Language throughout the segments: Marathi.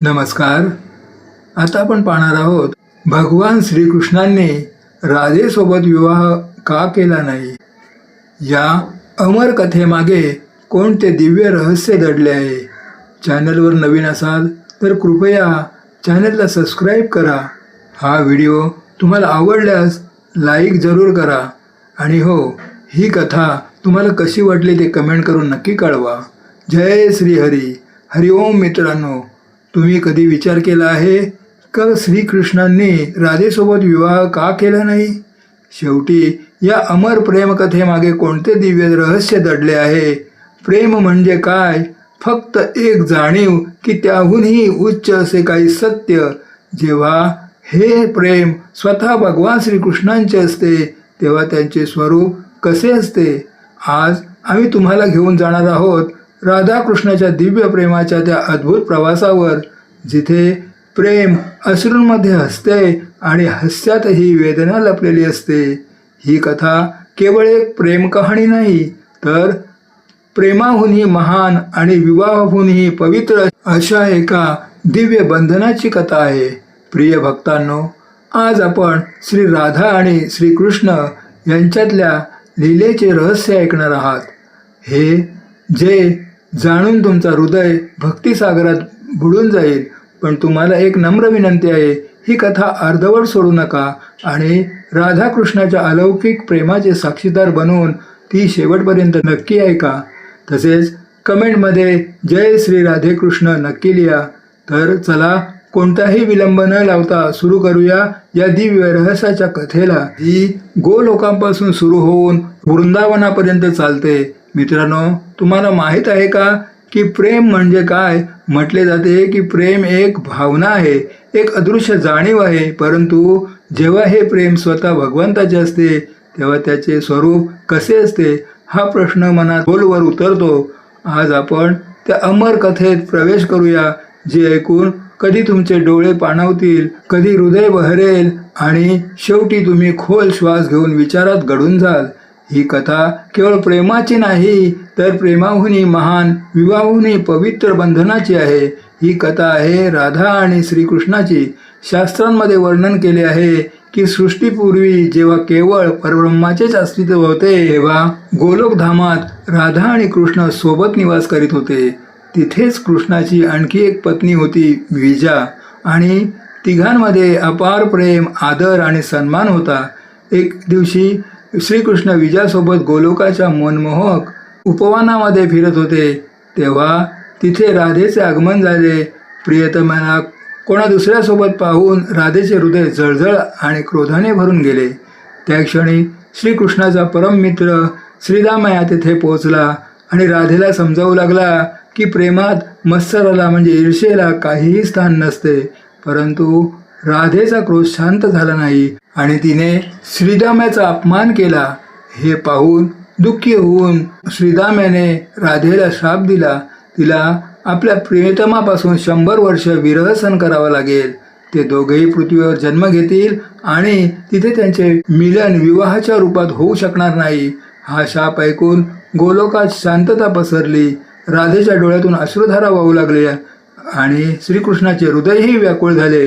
नमस्कार. आता आपण पाहणार आहोत भगवान श्रीकृष्णांनी राधेसोबत विवाह का केला नाही. या अमर कथेमागे कोणते दिव्य रहस्य दडले आहे. चॅनलवर नवीन असाल तर कृपया चॅनलला सबस्क्राईब करा. हा व्हिडिओ तुम्हाला आवडल्यास लाईक जरूर करा आणि हो, ही कथा तुम्हाला कशी वाटली ते कमेंट करून नक्की कळवा. जय श्री हरी. हरिओम. मित्रांनो, तुम्ही कधी विचार केला आहे का श्रीकृष्णांनी राधेसोबत विवाह का केला नाही. शेवटी या अमर प्रेमकथेमागे कोणते दिव्य रहस्य दडले आहे. प्रेम म्हणजे काय? फक्त एक जाणीव की त्याहूनही उच्च असे काही सत्य. जेव्हा हे प्रेम स्वतः भगवान श्रीकृष्णांचे असते तेव्हा त्यांचे स्वरूप कसे असते. आज आम्ही तुम्हाला घेऊन जाणार आहोत राधाकृष्णाच्या दिव्य प्रेमाच्या त्या अद्भुत प्रवासावर, जिथे प्रेम अश्रूंमध्ये हसते आणि हास्यातही वेदना लपलेली असते. ही कथा केवळ एक प्रेम कहाणी नाही, तर प्रेमाहूनही महान आणि विवाहाहूनही पवित्र अशा एका दिव्य बंधनाची कथा आहे. प्रिय भक्तांनो, आज आपण श्री राधा आणि श्रीकृष्ण यांच्यातल्या लीलेचे रहस्य ऐकणार आहात. हे जे जाणून तुमचा हृदय भक्तिसागरात बुडून जाईल. पण तुम्हाला एक नम्र विनंती आहे, ही कथा अर्धवट सोडू नका आणि राधाकृष्णाच्या अलौकिक प्रेमाचे साक्षीदार बनवून ती शेवटपर्यंत नक्की ऐका. तसेच कमेंटमध्ये जय श्री राधेकृष्ण नक्की लिहा. तर चला, कोणताही विलंब न लावता सुरू करूया या दिव्य रहस्याच्या कथेला. ही गोलोकांपासून सुरू होऊन वृंदावनापर्यंत चालते. मित्रांनो, तुम्हाला माहीत आहे का की प्रेम म्हणजे काय? म्हटले जाते की प्रेम एक भावना आहे, एक अदृश्य जाणीव आहे. परंतु जेव्हा हे प्रेम स्वतः भगवंताचे असते तेव्हा त्याचे स्वरूप कसे असते हा प्रश्न मनात खोलवर उतरतो. आज आपण त्या अमर कथेत प्रवेश करूया, जे ऐकून कधी तुमचे डोळे पाणावतील, कधी हृदय बहरेल आणि शेवटी तुम्ही खोल श्वास घेऊन विचारात गढून जाल. ही कथा केवळ प्रेमाची नाही, तर प्रेमाहूनही महान, विवाहाहूनही पवित्र बंधनाची आहे. ही कथा आहे राधा आणि श्रीकृष्णाची. शास्त्रांमध्ये वर्णन केले आहे की सृष्टीपूर्वी जेव्हा केवळ परब्रह्माचेच अस्तित्व होते, तेव्हा गोलोकधामात राधा आणि कृष्ण सोबत निवास करीत होते. तिथेच कृष्णाची आणखी एक पत्नी होती, विजा, आणि तिघांमध्ये अपार प्रेम, आदर आणि सन्मान होता. एक दिवशी श्रीकृष्ण विजासोबत गोलोकाच्या मनमोहक उपवनामध्ये फिरत होते, तेव्हा तिथे राधेचे आगमन झाले. प्रियतमाला कोणा दुसऱ्यासोबत पाहून राधेचे हृदय जळजळ आणि क्रोधाने भरून गेले. त्या क्षणी श्रीकृष्णाचा परम मित्र श्रीदामया तिथे पोहोचला आणि राधेला समजावू लागला की प्रेमात मत्सराला म्हणजे ईर्षेला काहीही स्थान नसते. परंतु राधेचा क्रोध शांत झाला नाही आणि तिने श्रीदाम्याचा अपमान केला. हे पाहून दुःखी होऊन श्रीदाम्याने राधेला शाप दिला. तिला आपल्या प्रियतमापासून 100 वर्ष विरह सहन करावा लागेल. ते दोघेही पृथ्वीवर जन्म घेतील आणि तिथे त्यांचे मिलन विवाहाच्या रूपात होऊ शकणार नाही. हा शाप ऐकून गोलोकात शांतता पसरली. राधेच्या डोळ्यातून अश्रुधारा वाहू लागले आणि श्रीकृष्णाचे हृदयही व्याकुळ झाले.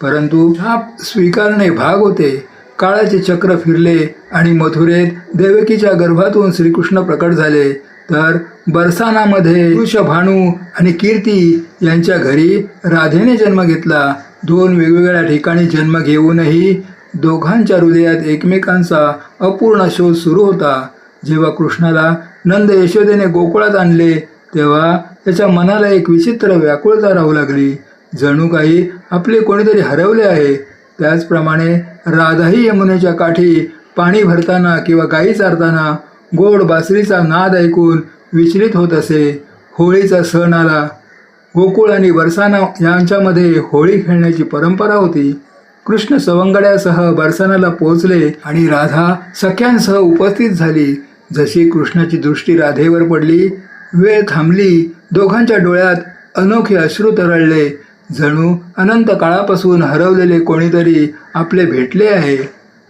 परंतु शाप स्वीकारणे भाग होते. काळाचे चक्र फिरले आणि मथुरेत देवकीच्या गर्भातून श्रीकृष्ण प्रकट झाले. तर बरसानामध्ये वृषभानू आणि कीर्ती यांच्या घरी राधेने जन्म घेतला. 2 वेगवेगळ्या ठिकाणी जन्म घेऊनही दोघांच्या हृदयात एकमेकांचा अपूर्ण शोध सुरू होता. जेव्हा कृष्णाला नंद यशोदेने गोकुळात आणले तेव्हा त्याच्या मनाला एक विचित्र व्याकुळता राहू लागली. जणू काही आपले कोणीतरी हरवले आहे. त्याचप्रमाणे राधाही यमुनेच्या काठी पाणी भरताना किंवा गायी चारताना गोड बासरीचा नाद ऐकून विचलित होत असे. होळीचा सण आला. गोकुळ आणि बरसाना यांच्यामध्ये होळी खेळण्याची परंपरा होती. कृष्ण सवंगड्यासह बरसानाला पोहोचले आणि राधा सख्यांसह उपस्थित झाली. जशी कृष्णाची दृष्टी राधेवर पडली, वेळ थांबली. दोघांच्या डोळ्यात अनोखे अश्रू तरळले. जणू अनंत काळापासून हरवलेले कोणीतरी आपले भेटले आहे.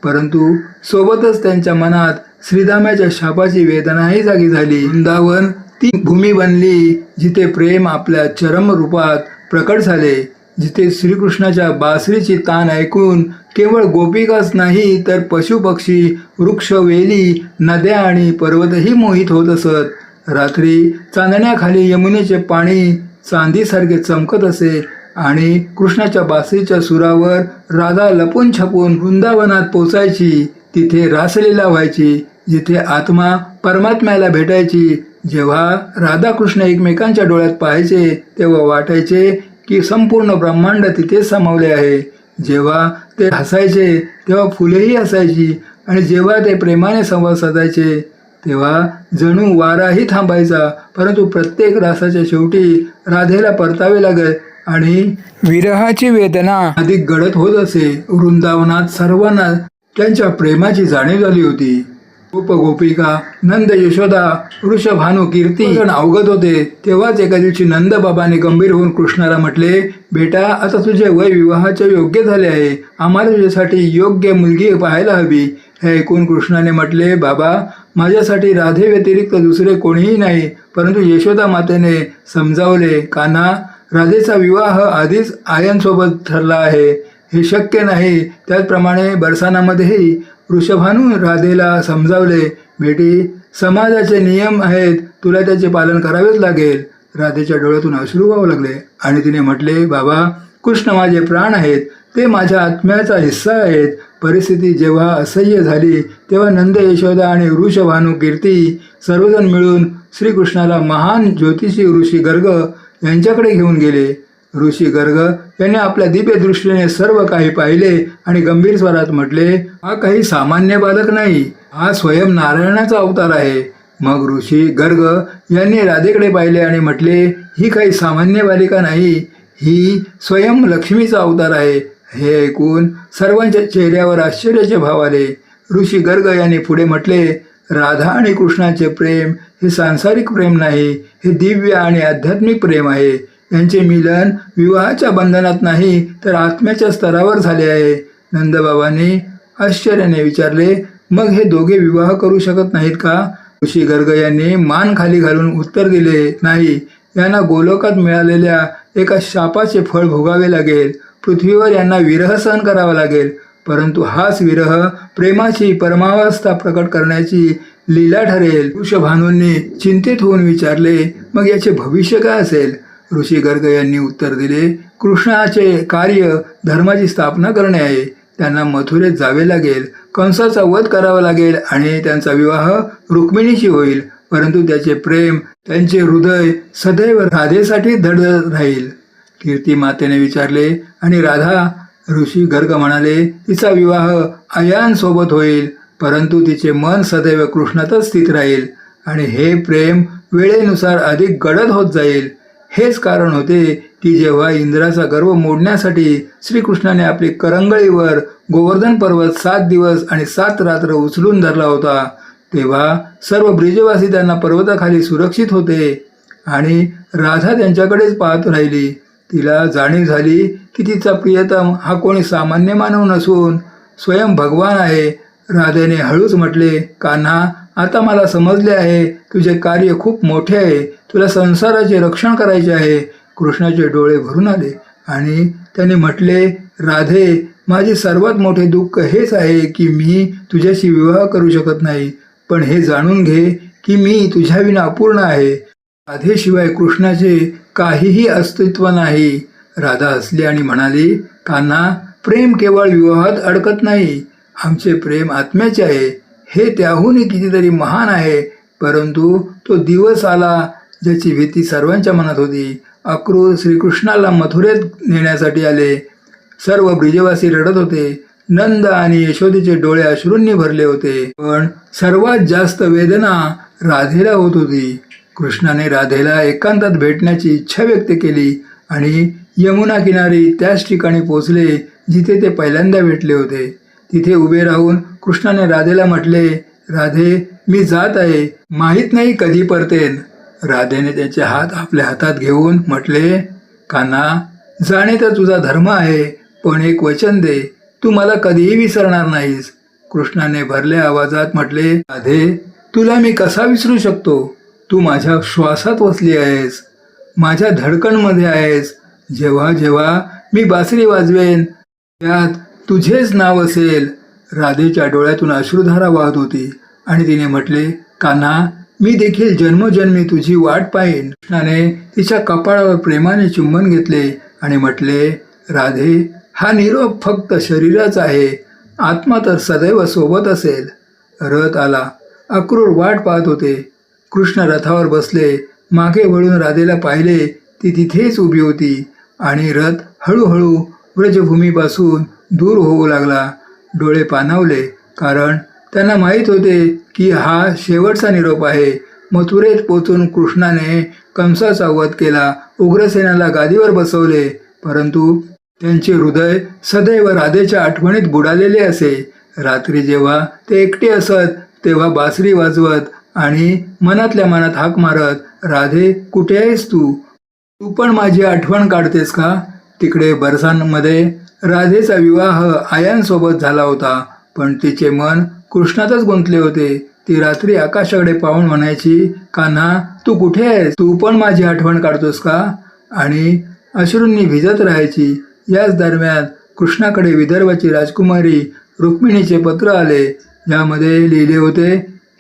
परंतु सोबतच त्यांच्या मनात श्रीदाम्याच्या शापाची वेदनाही जागी झाली. वृंदावन ती भूमी बनली जिथे प्रेम आपल्या चरम रूपात प्रकट झाले, जिथे श्रीकृष्णाच्या बासरीची तान ऐकून केवळ गोपिकाच नाही तर पशुपक्षी, वृक्ष, वेली, नद्या आणि पर्वतही मोहित होत असत. रात्री चांदण्याखाली यमुनेचे पाणी चांदीसारखे चमकत असे आणि कृष्णाच्या बासरीच्या सुरावर राधा लपून छपून वृंदावनात पोचायची. तिथे रासलीला व्हायची, जिथे आत्मा परमात्म्याला भेटायची. जेव्हा राधाकृष्ण एकमेकांच्या डोळ्यात पाहायचे तेव्हा वाटायचे की संपूर्ण ब्रह्मांड तिथे सामावले आहे. जेव्हा ते हसायचे तेव्हा फुलेही हसायची आणि जेव्हा ते प्रेमाने संवाद साधायचे तेव्हा जणू वाराही थांबायचा. परंतु प्रत्येक रासाच्या शेवटी राधेला परतावे लागत आणि विरहाची वेदना अधिक गडद होत असे. वृंदावनात सर्वांना त्यांच्या प्रेमाची जाणीव झाली होती. गोप गोपिका, नंद, यशोदा, वृषभानू, कीर्ती जण अवगत होते. तेव्हाच एका दिवशी नंद बाबांनी गंभीर होऊन कृष्णाला म्हटले, बेटा, आता तुझे वय विवाहाचे योग्य झाले आहे. आम्हाला तुझ्यासाठी योग्य मुलगी पाहायला हवी. हे ऐकून कृष्णाने म्हटले, बाबा, माझ्यासाठी राधे व्यतिरिक्त दुसरे कोणीही नाही. परंतु यशोदा मातेने समजावले, कान्हा, राधेचा विवाह आधीच आयांसोबत ठरला आहे. हे शक्य नाही. त्याचप्रमाणे बरसानामध्येही वृषभानू राधेला समजावले, बेटी, समाजाचे नियम आहेत, तुला त्याचे पालन करावेच लागेल. राधेच्या डोळ्यातून अश्रू वाहू लागले आणि तिने म्हटले, बाबा, कृष्ण माझे प्राण आहेत, ते माझ्या आत्म्याचा हिस्सा आहेत. परिस्थिती जेव्हा असह्य झाली तेव्हा नंद, यशोदा आणि वृषभानू, कीर्ती सर्वजण मिळून श्रीकृष्णाला महान ज्योतिषी ऋषी गर्ग यांच्याकडे घेऊन गेले. ऋषी गर्ग यांनी आपल्या दिव्य दृष्टीने सर्व काही पाहिले आणि गंभीर स्वरात म्हटले, हा काही सामान्य बालक नाही, हा स्वयं नारायणाचा अवतार आहे. मग ऋषी गर्ग यांनी राधेकडे पाहिले आणि म्हटले, ही काही सामान्य बालिका नाही, ही स्वयं लक्ष्मीचा अवतार आहे. हे ऐकून सर्वांच्या चेहऱ्यावर आश्चर्याचे भाव आले. ऋषी गर्ग यांनी पुढे म्हटले, राधा आणि कृष्णाचे प्रेम हे सांसारिक प्रेम नाही, हे दिव्य आणि आध्यात्मिक प्रेम आहे. यांचे मिलन विवाहाच्या बंधनात नाही तर आत्म्याच्या स्तरावर झाले आहे. नंदबाबांनी आश्चर्याने विचारले, मग हे दोघे विवाह करू शकत नाहीत का? ऋषी गर्ग यांनी मान खाली घालून उत्तर दिले, नाही, यांना गोलोकात मिळालेल्या एका शापाचे फळ भोगावे लागेल. पृथ्वीवर यांना विरह सहन करावा लागेल. परंतु हाच विरह प्रेमाची परमावस्था प्रकट करण्याची लीला ठरेल. वृषभानूंनी चिंतित होऊन विचारले, मग याचे भविष्य काय असेल? ऋषी गर्ग यांनी उत्तर दिले, कृष्णाचे कार्य धर्माची स्थापना करणे आहे. त्यांना मथुरेत जावे लागेल, कंसाचा वध करावा लागेल आणि त्यांचा विवाह रुक्मिणीशी होईल. परंतु त्याचे प्रेम, त्यांचे हृदय सदैव राधेसाठी धडधडत राहील. कीर्ती मातेने विचारले आणि राधा? ऋषी गर्ग म्हणाले, तिचा विवाह आयांसोबत होईल, परंतु तिचे मन सदैव कृष्णातच स्थित राहील आणि हे प्रेम वेळेनुसार अधिक गडद होत जाईल. हेच कारण होते की जेव्हा इंद्राचा गर्व मोडण्यासाठी श्रीकृष्णाने आपली करंगळीवर गोवर्धन पर्वत 7 दिवस आणि 7 रात्र उचलून धरला होता, तेव्हा सर्व ब्रिजवासी त्यांना पर्वताखाली सुरक्षित होते आणि राधा त्यांच्याकडेच पाहत राहिली. तिला जाणीव झाली की तिचा प्रियतम हा कोणी सामान्य मानव नसून स्वयं भगवान आहे. राधेने हळूच म्हटले, कान्हा, आता मला समजले आहे, तुझे कार्य खूप मोठे आहे, तुला संसाराचे रक्षण करायचे आहे. कृष्णाचे डोळे भरून आले आणि त्याने म्हटले, राधे, माझे सर्वात मोठे दुःख हेच आहे की मी तुझ्याशी विवाह करू शकत नाही. पण हे जाणून घे की मी तुझ्याविना अपूर्ण आहे. राधेशिवाय कृष्णाचे काहीही अस्तित्व नाही. राधा हसली आणि म्हणाली, कान्हा, प्रेम केवळ विवाहात अडकत नाही. आमचे प्रेम आत्म्याचे आहे. हे त्याहूनही कितीतरी महान आहे. परंतु तो दिवस आला ज्याची भीती सर्वांच्या मनात होती. अक्रूर श्रीकृष्णाला मथुरेत नेण्यासाठी आले. सर्व ब्रिजवासी रडत होते. नंद आणि यशोदेचे डोळे अश्रूंनी भरले होते. पण सर्वात जास्त वेदना राधेला होत होती. कृष्णाने राधेला एकांतात भेटण्याची इच्छा व्यक्त केली आणि यमुना किनारी त्याच ठिकाणी पोचले जिथे ते पहिल्यांदा भेटले होते. तिथे उभे राहून कृष्णाने राधेला म्हटले, राधे, मी जात आहे, माहीत नाही कधी परतेन. राधेने त्याचे हात आपल्या हातात घेऊन म्हटले, कान्हा, जाणे तर तुझा धर्म आहे, पण एक वचन दे, तू मला कधीही विसरणार नाहीस. कृष्णाने भरल्या आवाजात म्हटले, राधे, तुला मी कसा विसरू शकतो? तू माझ्या श्वासात वसली आहेस, माझ्या धडकणमध्ये आहेस. जेव्हा जेव्हा मी बासरी वाजवेन त्यात तुझेच नाव असेल. राधेच्या डोळ्यातून अश्रुधारा वाहत होती आणि तिने म्हटले, कान्हा, मी देखील जन्मोजन्मी तुझी वाट पाहीन. कृष्णाने तिच्या कपाळावर प्रेमाने चुंबन घेतले आणि म्हटले, राधे, हा निरोप फक्त शरीराचा आहे, आत्मा तर सदैव सोबत असेल. रथ आला. अक्रूर वाट पाहत होते. कृष्ण रथावर बसले. मागे वळून राधेला पाहिले. ती तिथेच उभी होती आणि रथ हळूहळू व्रजभूमीपासून दूर होऊ लागला. डोळे पाणावले, कारण त्यांना माहीत होते की हा शेवटचा निरोप आहे. मथुरेत पोचून कृष्णाने कंसाचा वध केला, उग्रसेनाला गादीवर बसवले, परंतु त्यांचे हृदय सदैव राधेच्या आठवणीत बुडालेले असे. रात्री जेव्हा ते एकटे असत तेव्हा बासरी वाजवत आणि मनातल्या मनात हाक मारत, राधे, कुठे आहेस तू? तू पण माझी आठवण काढतेस का? तिकडे बरसांमध्ये राधेचा विवाह आयांसोबत झाला होता, पण तिचे मन कृष्णातच गुंतले होते. ती रात्री आकाशाकडे पाहून म्हणायची, कान्हा, तू कुठे आहेस? तू पण माझी आठवण काढतोस का? आणि अश्रूंनी भिजत राहायची. याच दरम्यान कृष्णाकडे विदर्भाची राजकुमारी रुक्मिणीचे पत्र आले, ज्यामध्ये लिहिले होते,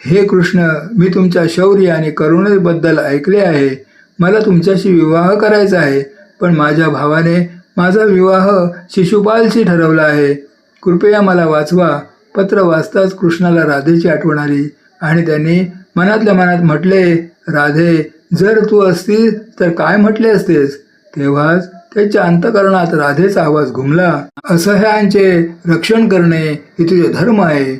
हे कृष्ण, मी तुमच्या शौर्य आणि करुणेबद्दल ऐकले आहे. मला तुमच्याशी विवाह करायचा आहे, पण माझ्या भावाने माझा विवाह शिशुपालशी ठरवला आहे. कृपया मला वाचवा. पत्र वाचताच कृष्णाला राधेची आठवण आली आणि त्यांनी मनातल्या मनात म्हटले, राधे, जर तू असतीस तर काय म्हटले असतेस? तेव्हाच त्याच्या अंतःकरणात राधेचा आवाज घुमला, असह्यांचे रक्षण करणे हे तुझे धर्म आहे.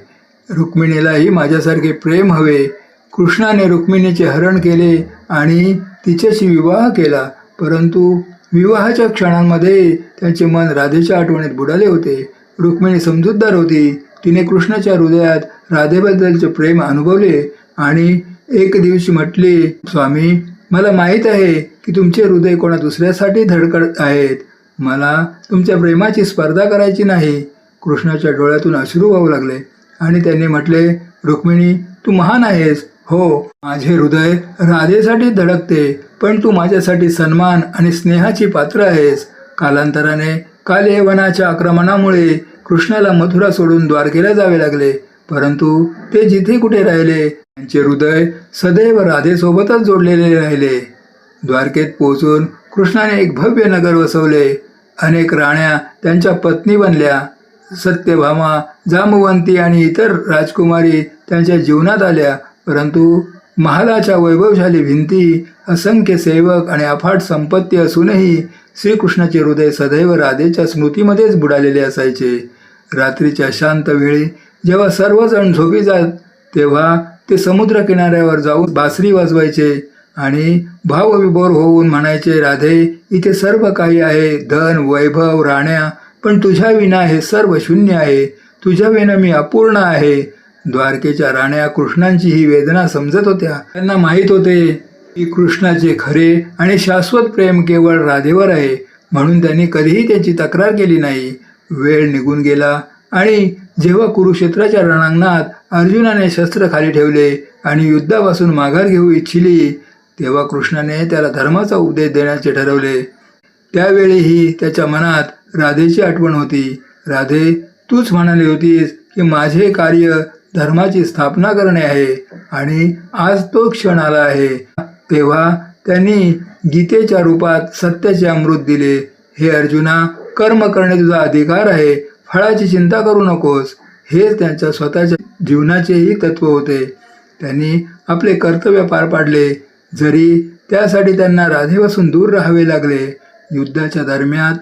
रुक्मिणीलाही माझ्यासारखे प्रेम हवे. कृष्णाने रुक्मिणीचे हरण केले आणि तिच्याशी विवाह केला, परंतु विवाहाच्या क्षणांमध्ये त्यांचे मन राधेच्या आठवणीत बुडाले होते. रुक्मिणी समजूतदार होती. तिने कृष्णाच्या हृदयात राधेबद्दलचे प्रेम अनुभवले आणि एक दिवशी म्हटली, स्वामी, मला माहीत आहे की तुमचे हृदय कोणा दुसऱ्यासाठी धडकत आहेत. मला तुमच्या प्रेमाची स्पर्धा करायची नाही. कृष्णाच्या डोळ्यातून अश्रू वाहू लागले आणि त्यांनी म्हटले, रुक्मिणी, तू महान आहेस. हो, माझे हृदय राधेसाठी धडकते, पण तू माझ्यासाठी सन्मान आणि स्नेहाची पात्र आहेस. कालांतराने कालयवनाच्या आक्रमणामुळे कृष्णाला मथुरा सोडून द्वारकेला जावे लागले, परंतु ते जिथे कुठे राहिले त्यांचे हृदय सदैव राधेसोबतच जोडलेले राहिले. द्वारकेत पोहोचून कृष्णाने एक भव्य नगर वसवले. अनेक राण्या त्यांच्या पत्नी बनल्या. सत्यभामा, जांबवंती आणि इतर राजकुमारी त्यांच्या जीवनात आल्या, परंतु महालाच्या वैभवशाली भिंती, असंख्य सेवक आणि अफाट संपत्ती असूनही श्रीकृष्णाचे हृदय सदैव राधेच्या स्मृतीमध्येच बुडालेले असायचे. रात्रीच्या शांत वेळी जेव्हा सर्वजण झोपी जात तेव्हा ते समुद्र किनाऱ्यावर जाऊन बासरी वाजवायचे आणि भावविभोर होऊन म्हणायचे, राधे, इथे सर्व काही आहे, धन, वैभव, राण्या, पण तुझ्या विना हे सर्व शून्य आहे. तुझ्या विना मी अपूर्ण आहे. द्वारकेच्या राण्या कृष्णांची ही वेदना समजत होत्या. त्यांना माहीत होते की कृष्णाचे खरे आणि शाश्वत प्रेम केवळ राधेवर आहे, म्हणून त्यांनी कधीही त्याची तक्रार केली नाही. वेळ निघून गेला आणि जेव्हा कुरुक्षेत्राच्या रणांगणात अर्जुनाने शस्त्र खाली ठेवले आणि युद्धापासून माघार घेऊ इच्छिली, तेव्हा कृष्णाने त्याला धर्माचा उपदेश देण्याचे ठरवले. त्यावेळीही त्याच्या मनात राधेची आठवण होती. राधे, तूच म्हणाली होतीस की माझे कार्य धर्माची स्थापना करणे आहे आणि आज तो क्षण आला आहे. तेव्हा त्यांनी गीतेच्या रूपात सत्याचे अमृत दिले. हे अर्जुना, कर्म करणे तुझा अधिकार आहे, फळाची चिंता करू नकोस. हेच त्यांच्या स्वतःच्या जीवनाचेही तत्व होते. त्यांनी आपले कर्तव्य पार पाडले, जरी त्यासाठी त्यांना राधेपासून दूर राहावे लागले. युद्धाच्या दरम्यान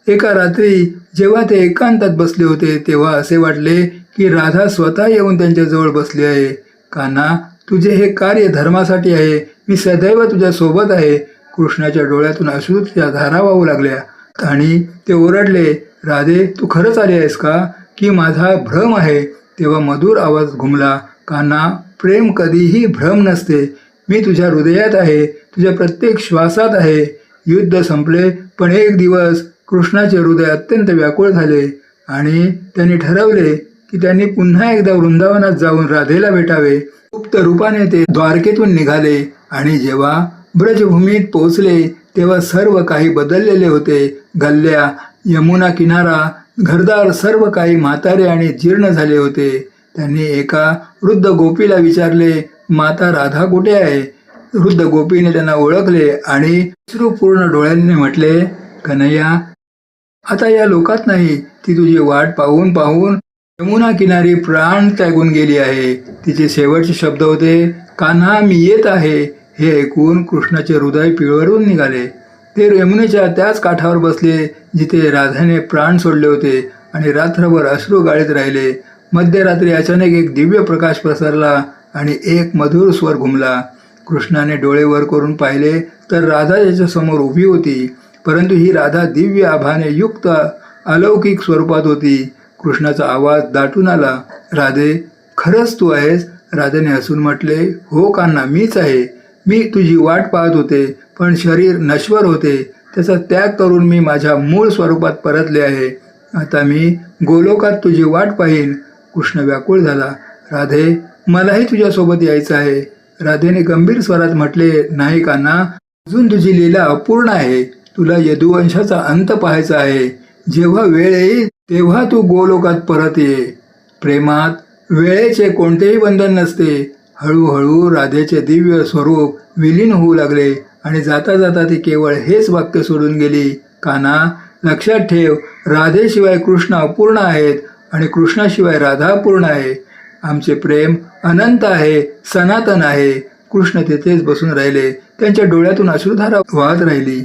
एका रात्री जेव्हा ते एकांतात बसले होते तेव्हा असे वाटले की राधा स्वतः येऊन त्यांच्याजवळ बसली आहे. कान्हा, तुझे हे कार्य धर्मासाठी आहे. मी सदैव तुझ्या सोबत आहे. कृष्णाच्या डोळ्यातून अश्रूच्या धारा वाहू लागल्या आणि ते ओरडले, राधे, तू खरंच आली आहेस का की माझा भ्रम आहे? तेव्हा मधुर आवाज घुमला, कान्हा, प्रेम कधीही भ्रम नसते. मी तुझ्या हृदयात आहे, तुझ्या प्रत्येक श्वासात आहे. युद्ध संपले, पण एक दिवस कृष्णाचे हृदय अत्यंत व्याकुळ झाले आणि त्यांनी ठरवले की त्यांनी पुन्हा एकदा वृंदावनात जाऊन राधेला भेटावे. गुप्त रूपाने ते द्वारकेतून निघाले आणि जेव्हा ब्रजभूमीत पोहोचले तेव्हा सर्व काही बदललेले होते. गल्ल्या, यमुना किनारा, घरदार सर्व काही म्हातारे आणि जीर्ण झाले होते. त्यांनी एका वृद्ध गोपीला विचारले, माता राधा कुठे आहे? वृद्ध गोपीने त्यांना ओळखले आणि अश्रुपूर्ण डोळ्यांनी म्हटले, कन्हैया, आता या लोकात नाही. ती तुझी वाट पाहून पाहून यमुना किनारी प्राण त्यागून गेली आहे. तिचे शेवटचे शब्द होते, कान्हा मी येत आहे. हे ऐकून कृष्णाचे हृदय पिळवरून निघाले. ते यमुनेच्या त्याच काठावर बसले जिथे राधाने प्राण सोडले होते आणि रात्रभर अश्रू गाळीत राहिले. मध्यरात्री अचानक एक दिव्य प्रकाश पसरला आणि एक मधुर स्वर घुमला. कृष्णाने डोळे वर करून पाहिले तर राधा त्याच्या समोर उभी होती. परंतु ही राधा दिव्य आभाने युक्त अलौकिक स्वरूपात होती. कृष्णाचा आवाज दाटून आला, राधे, खरंच तू आहेस? राधेने हसून म्हटले, हो कान्हा, मीच आहे. मी तुझी वाट पाहत होते, पण शरीर नश्वर होते. त्याचा त्याग करून मी माझ्या मूळ स्वरूपात परतले आहे. आता मी गोलोकात तुझी वाट पाहीन. कृष्ण व्याकुळ झाला, राधे, मलाही तुझ्यासोबत यायचं आहे. राधेने गंभीर स्वरात म्हटले, नाही कान्हा, अजून तुझी लीला अपूर्ण आहे. तुला यदुवंशाचा अंत पाहायचा आहे. जेव्हा वेळ येईल तेव्हा तू गोलोकात परत ये. प्रेमात वेळेचे कोणतेही बंधन नसते. हळूहळू राधेचे दिव्य स्वरूप विलीन होऊ लागले आणि जाता जाता ती केवळ हेच वाक्य सोडून गेली, कान्हा, लक्षात ठेव, राधेशिवाय कृष्ण अपूर्ण आहेत आणि कृष्णाशिवाय राधा अपूर्ण आहे. आमचे प्रेम अनंत आहे, सनातन आहे. कृष्ण तेथेच बसून राहिले. त्यांच्या डोळ्यातून अश्रुधारा वाहत राहिली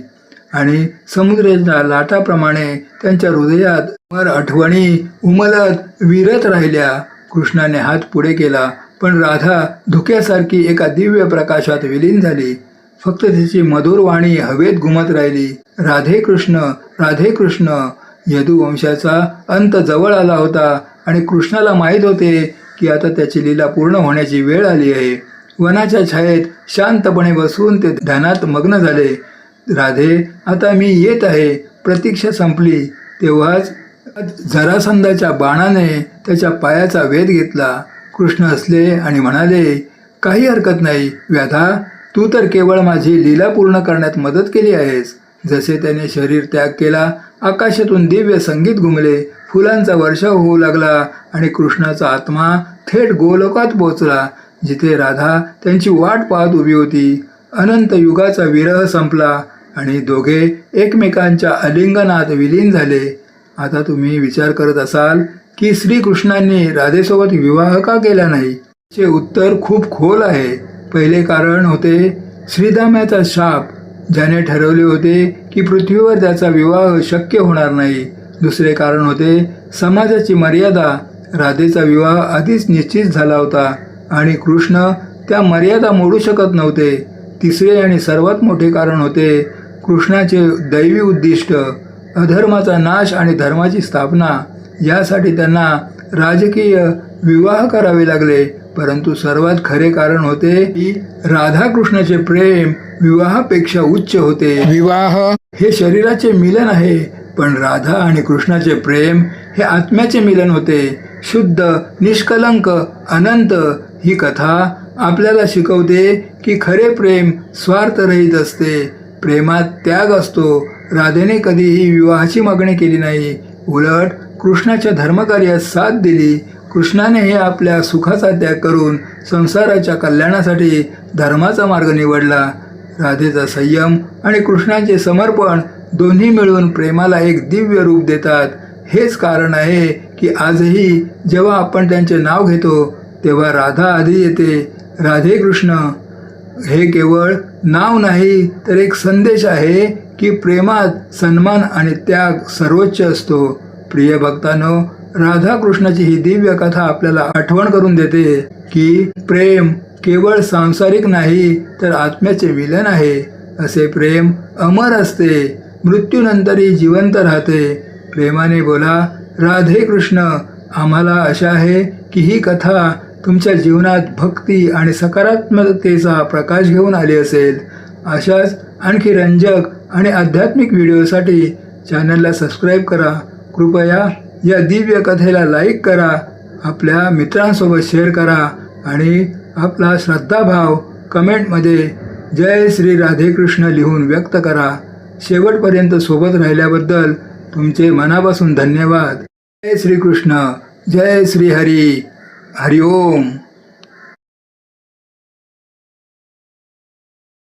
आणि समुद्राच्या लाटाप्रमाणे त्यांच्या हृदयात अमर आठवणी उमलत विरत राहिल्या. कृष्णाने हात पुढे केला, पण राधा धुक्यासारखी एका दिव्य प्रकाशात विलीन झाली. फक्त तिची मधुर वाणी हवेत घुमत राहिली, राधे कृष्ण, राधे कृष्ण. यदुवंशाचा अंत जवळ आला होता आणि कृष्णाला माहीत होते की आता त्याची लीला पूर्ण होण्याची वेळ आली आहे. वनाच्या छायेत शांतपणे बसून ते ध्यानात मग्न झाले. राधे, आता मी येत आहे. प्रतीक्षा संपली. तेव्हाच जरासंधाच्या बाणाने त्याच्या पायाचा वेध घेतला. कृष्ण हसले आणि म्हणाले, काही हरकत नाही व्याधा, तू तर केवळ माझी लीला पूर्ण करण्यात मदत केली आहेस. जसे त्याने शरीर त्याग केला, आकाशातून दिव्य संगीत घुमले, फुलांचा वर्षाव होऊ लागला आणि कृष्णाचा आत्मा थेट गोलोकात पोहोचला, जिथे राधा त्यांची वाट पाहत उभी होती. अनंत युगाचा विरह संपला आणि दोघे एकमेकांच्या आलिंगनात विलीन झाले. आता तुम्ही विचार करत असाल की श्रीकृष्णांनी राधेसोबत विवाह का केला नाही? याचे उत्तर खूप खोल आहे. पहिले कारण होते श्रीधाम्याचा शाप, ज्याने ठरवले होते की पृथ्वीवर त्याचा विवाह शक्य होणार नाही. दुसरे कारण होते समाजाची मर्यादा. राधेचा विवाह आधीच निश्चित झाला होता आणि कृष्ण त्या मर्यादा मोडू शकत नव्हते. तिसरे आणि सर्वात मोठे कारण होते कृष्णाचे दैवी उद्दिष्ट, अधर्माचा नाश आणि धर्माची स्थापना. यासाठी त्यांना राजकीय विवाह करावे लागले. परंतु सर्वात खरे कारण होते की राधाकृष्णाचे प्रेम विवाहापेक्षा उच्च होते. विवाह हे शरीराचे मिलन आहे, पण राधा आणि कृष्णाचे प्रेम हे आत्म्याचे मिलन होते. शुद्ध, निष्कलंक, अनंत. ही कथा आपल्याला शिकवते की खरे प्रेम स्वार्थरहित असते. प्रेमात त्याग असतो. राधेने कधीही विवाहाची मागणी केली नाही, उलट कृष्णाच्या धर्मकार्यात साथ दिली. कृष्णाने आपल्या सुखाचा त्याग करून संसाराच्या कल्याणासाठी धर्माचा मार्ग निवडला. राधेचा संयम आणि कृष्णाचे समर्पण दोन्ही मिळून प्रेमाला एक दिव्य रूप देतात. हेच कारण आहे की आजही जेव्हा आपण त्यांचे नाव घेतो तेव्हा राधा आधी येते. राधे कृष्ण हे केवळ नाव नाही तर एक संदेश आहे की प्रेमात सन्मान आणि त्याग सर्वोच्च असतो. प्रिय भक्तांनो, राधाकृष्णाची ही दिव्य कथा आपल्याला आठवण करून देते की प्रेम केवळ सांसारिक नाही तर आत्म्याचे मिलन आहे. असे प्रेम अमर असते, मृत्यूनंतरही जिवंत राहते. प्रेमाने बोला, राधे कृष्ण. आम्हाला आशा आहे की ही कथा तुमच्या जीवनात भक्ती आणि सकारात्मकतेचा प्रकाश घेऊन आली असेल. अशाच आणखी रंजक आणि आध्यात्मिक व्हिडिओसाठी चॅनलला सबस्क्राईब करा. कृपया या दिव्य कथेला लाईक करा, आपल्या मित्रांसोबत शेअर करा आणि आपला श्रद्धाभाव कमेंटमध्ये जय श्री राधेकृष्ण लिहून व्यक्त करा. शेवटपर्यंत सोबत राहिल्याबद्दल तुमचे मनापासून धन्यवाद. जय श्रीकृष्ण, जय श्रीहरी, हरिओम.